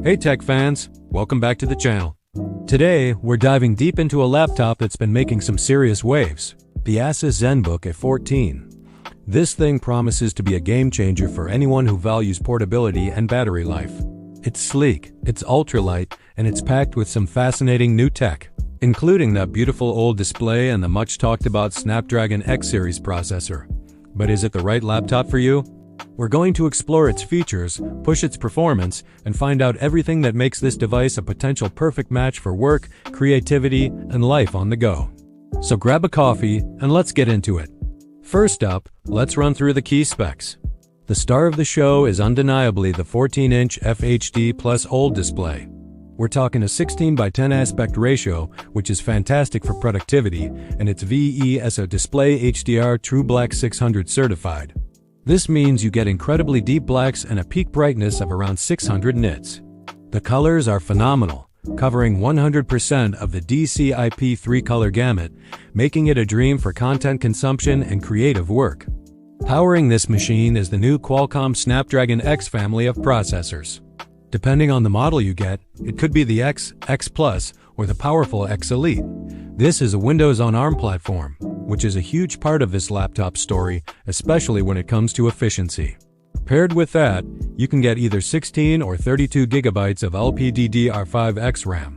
Hey tech fans, welcome back to the channel. Today, we're diving deep into a laptop that's been making some serious waves, the ASUS ZenBook A14. This thing promises to be a game changer for anyone who values portability and battery life. It's sleek, it's ultralight, and it's packed with some fascinating new tech, including that beautiful old display and the much talked about Snapdragon X series processor. But is it the right laptop for you? We're going to explore its features, push its performance, and find out everything that makes this device a potential perfect match for work, creativity, and life on the go. So grab a coffee and let's get into it. First up, let's run through the key specs. The star of the show is undeniably the 14-inch FHD plus OLED display. We're talking a 16:10 aspect ratio, which is fantastic for productivity, and it's VESO Display HDR True Black 600 certified. This means you get incredibly deep blacks and a peak brightness of around 600 nits. The colors are phenomenal, covering 100% of the DCI-P3 color gamut, making it a dream for content consumption and creative work. Powering this machine is the new Qualcomm Snapdragon X family of processors. Depending on the model you get, it could be the X, X Plus, or the powerful X Elite. This is a Windows on ARM platform, which is a huge part of this laptop story, especially when it comes to efficiency. Paired with that, you can get either 16 or 32 gigabytes of LPDDR5X RAM.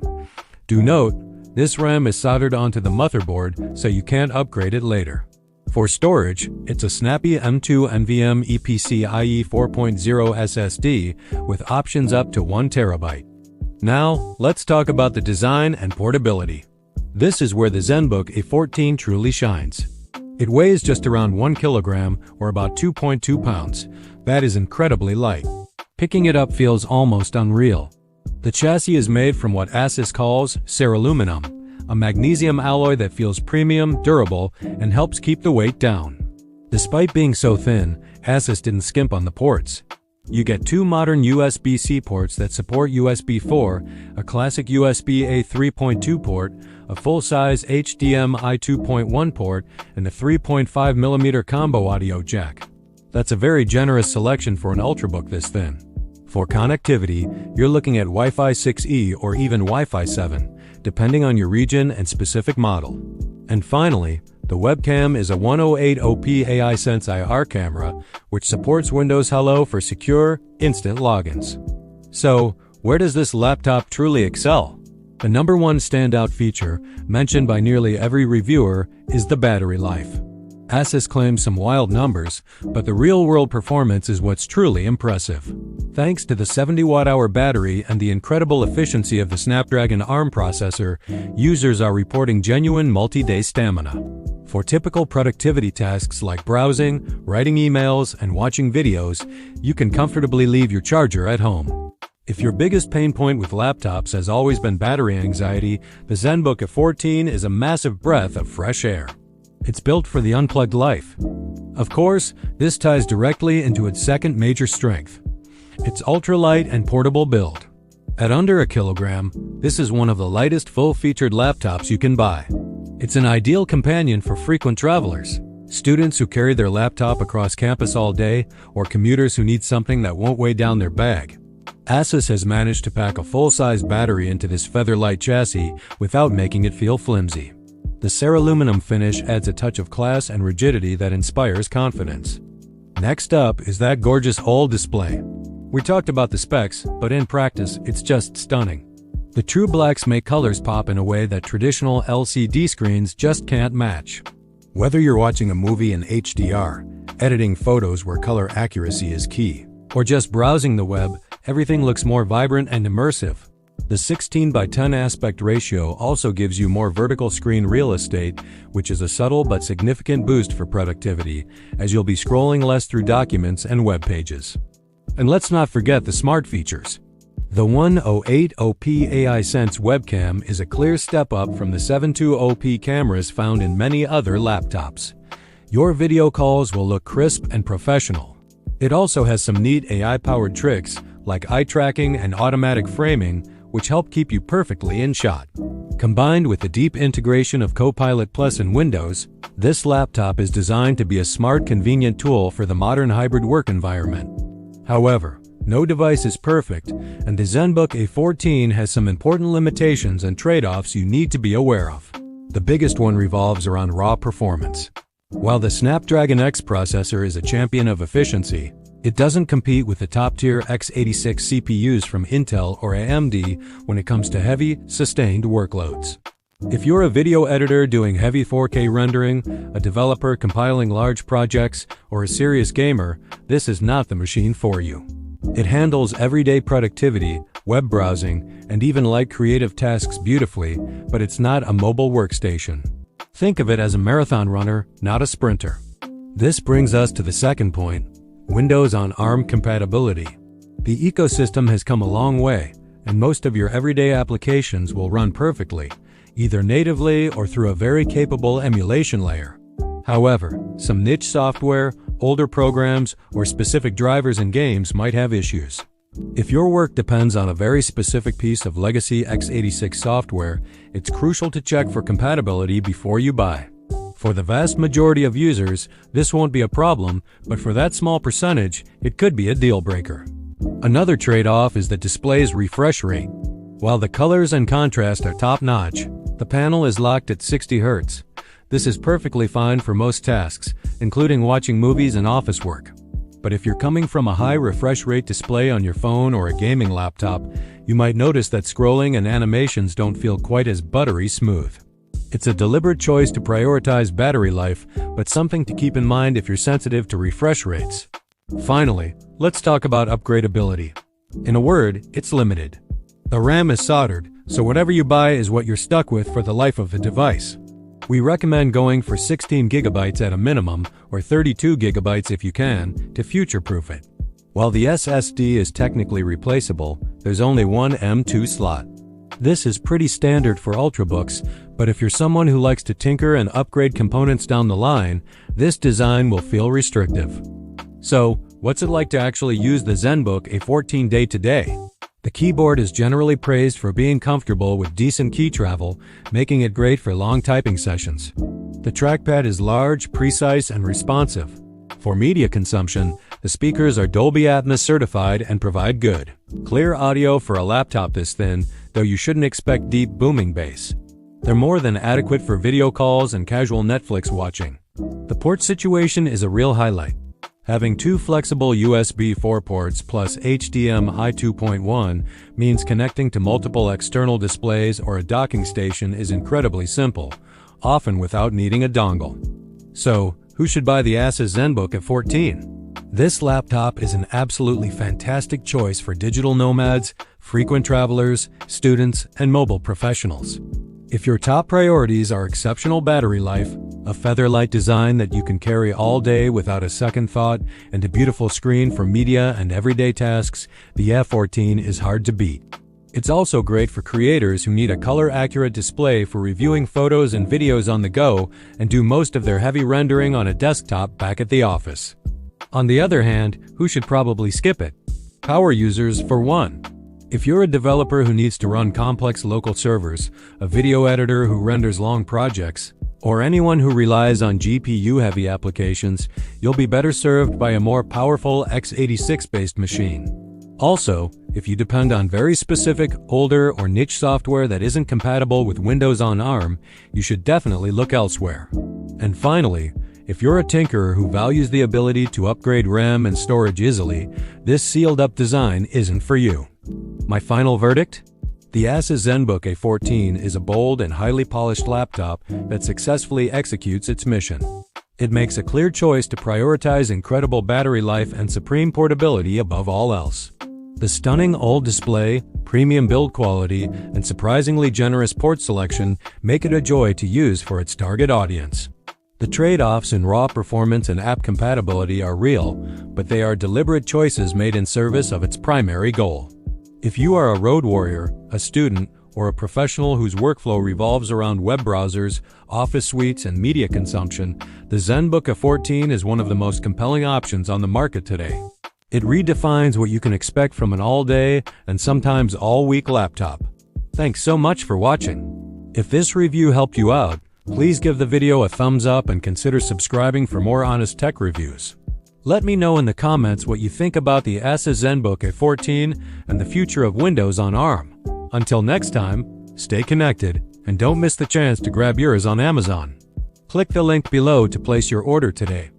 Do note, this RAM is soldered onto the motherboard, so you can't upgrade it later. For storage, it's a snappy M2 NVMe PCIe 4.0 SSD with options up to 1 terabyte. Now, let's talk about the design and portability. This is where the ZenBook A14 truly shines. It weighs just around 1 kilogram or about 2.2 pounds. That is incredibly light. Picking it up feels almost unreal. The chassis is made from what ASUS calls ceraluminum, a magnesium alloy that feels premium, durable, and helps keep the weight down. Despite being so thin, ASUS didn't skimp on the ports. You get two modern USB-C ports that support USB4, a classic USB-A 3.2 port, a full-size HDMI 2.1 port, and a 3.5mm combo audio jack. That's a very generous selection for an Ultrabook this thin. For connectivity, you're looking at Wi-Fi 6E or even Wi-Fi 7, depending on your region and specific model. And finally, the webcam is a 108op AI Sense IR camera, which supports Windows Hello for secure, instant logins. So, where does this laptop truly excel? The number one standout feature, mentioned by nearly every reviewer, is the battery life. ASUS claims some wild numbers, but the real-world performance is what's truly impressive. Thanks to the 70 watt-hour battery and the incredible efficiency of the Snapdragon ARM processor, users are reporting genuine multi-day stamina. For typical productivity tasks like browsing, writing emails, and watching videos, you can comfortably leave your charger at home. If your biggest pain point with laptops has always been battery anxiety, the ZenBook A14 is a massive breath of fresh air. It's built for the unplugged life. Of course, this ties directly into its second major strength, its ultralight and portable build. At under a kilogram, this is one of the lightest full-featured laptops you can buy. It's an ideal companion for frequent travelers, students who carry their laptop across campus all day, or commuters who need something that won't weigh down their bag. ASUS has managed to pack a full-size battery into this feather-light chassis without making it feel flimsy. The ceraluminum finish adds a touch of class and rigidity that inspires confidence. Next up is that gorgeous OLED display. We talked about the specs, but in practice, it's just stunning. The true blacks make colors pop in a way that traditional LCD screens just can't match. Whether you're watching a movie in HDR, editing photos where color accuracy is key, or just browsing the web, everything looks more vibrant and immersive. The 16:10 aspect ratio also gives you more vertical screen real estate, which is a subtle but significant boost for productivity, as you'll be scrolling less through documents and web pages. And let's not forget the smart features. The 108op AI Sense webcam is a clear step up from the 72op cameras found in many other laptops. Your video calls will look crisp and professional. It also has some neat AI-powered tricks, like eye tracking and automatic framing, which help keep you perfectly in shot. Combined with the deep integration of Copilot Plus in Windows, this laptop is designed to be a smart, convenient tool for the modern hybrid work environment. However, No device is perfect, and the ZenBook A14 has some important limitations and trade-offs you need to be aware of. The biggest one revolves around raw performance. While the Snapdragon X processor is a champion of efficiency, it doesn't compete with the top-tier x86 CPUs from Intel or AMD when it comes to heavy, sustained workloads. If you're a video editor doing heavy 4K rendering, a developer compiling large projects, or a serious gamer, this is not the machine for you. It handles everyday productivity, web browsing, and even light creative tasks beautifully, but it's not a mobile workstation. Think of it as a marathon runner, not a sprinter. This brings us to the second point: Windows on ARM compatibility. The ecosystem has come a long way, and most of your everyday applications will run perfectly, either natively or through a very capable emulation layer. However, some niche software, older programs, or specific drivers in games might have issues. If your work depends on a very specific piece of legacy x86 software, it's crucial to check for compatibility before you buy. For the vast majority of users, this won't be a problem, but for that small percentage, it could be a deal breaker. Another trade-off is the display's refresh rate. While the colors and contrast are top-notch, the panel is locked at 60 Hz. This is perfectly fine for most tasks, including watching movies and office work. But if you're coming from a high refresh rate display on your phone or a gaming laptop, you might notice that scrolling and animations don't feel quite as buttery smooth. It's a deliberate choice to prioritize battery life, but something to keep in mind if you're sensitive to refresh rates. Finally, let's talk about upgradability. In a word, it's limited. The RAM is soldered, so whatever you buy is what you're stuck with for the life of the device. We recommend going for 16 GB at a minimum, or 32 GB if you can, to future-proof it. While the SSD is technically replaceable, there's only one M.2 slot. This is pretty standard for Ultrabooks, but if you're someone who likes to tinker and upgrade components down the line, this design will feel restrictive. So, what's it like to actually use the ZenBook A14 day-to-day? The keyboard is generally praised for being comfortable with decent key travel, making it great for long typing sessions. The trackpad is large, precise, and responsive. For media consumption, the speakers are Dolby Atmos certified and provide good, clear audio for a laptop this thin, though you shouldn't expect deep booming bass. They're more than adequate for video calls and casual Netflix watching. The port situation is a real highlight. Having two flexible USB4 ports plus HDMI 2.1 means connecting to multiple external displays or a docking station is incredibly simple, often without needing a dongle. So, who should buy the ASUS ZenBook A14? This laptop is an absolutely fantastic choice for digital nomads, frequent travelers, students, and mobile professionals. If your top priorities are exceptional battery life, a featherlight design that you can carry all day without a second thought, and a beautiful screen for media and everyday tasks, the A14 is hard to beat. It's also great for creators who need a color-accurate display for reviewing photos and videos on the go and do most of their heavy rendering on a desktop back at the office. On the other hand, who should probably skip it? Power users, for one. If you're a developer who needs to run complex local servers, a video editor who renders long projects, or anyone who relies on GPU-heavy applications, you'll be better served by a more powerful x86-based machine. Also, if you depend on very specific, older, or niche software that isn't compatible with Windows on ARM, you should definitely look elsewhere. And finally, if you're a tinkerer who values the ability to upgrade RAM and storage easily, this sealed-up design isn't for you. My final verdict? The ASUS ZenBook A14 is a bold and highly polished laptop that successfully executes its mission. It makes a clear choice to prioritize incredible battery life and supreme portability above all else. The stunning OLED display, premium build quality, and surprisingly generous port selection make it a joy to use for its target audience. The trade-offs in raw performance and app compatibility are real, but they are deliberate choices made in service of its primary goal. If you are a road warrior, a student, or a professional whose workflow revolves around web browsers, office suites, and media consumption, the ZenBook A14 is one of the most compelling options on the market today. It redefines what you can expect from an all-day and sometimes all-week laptop. Thanks so much for watching. If this review helped you out, please give the video a thumbs up and consider subscribing for more honest tech reviews. Let me know in the comments what you think about the ASUS ZenBook A14 and the future of Windows on ARM. Until next time, stay connected and don't miss the chance to grab yours on Amazon. Click the link below to place your order today.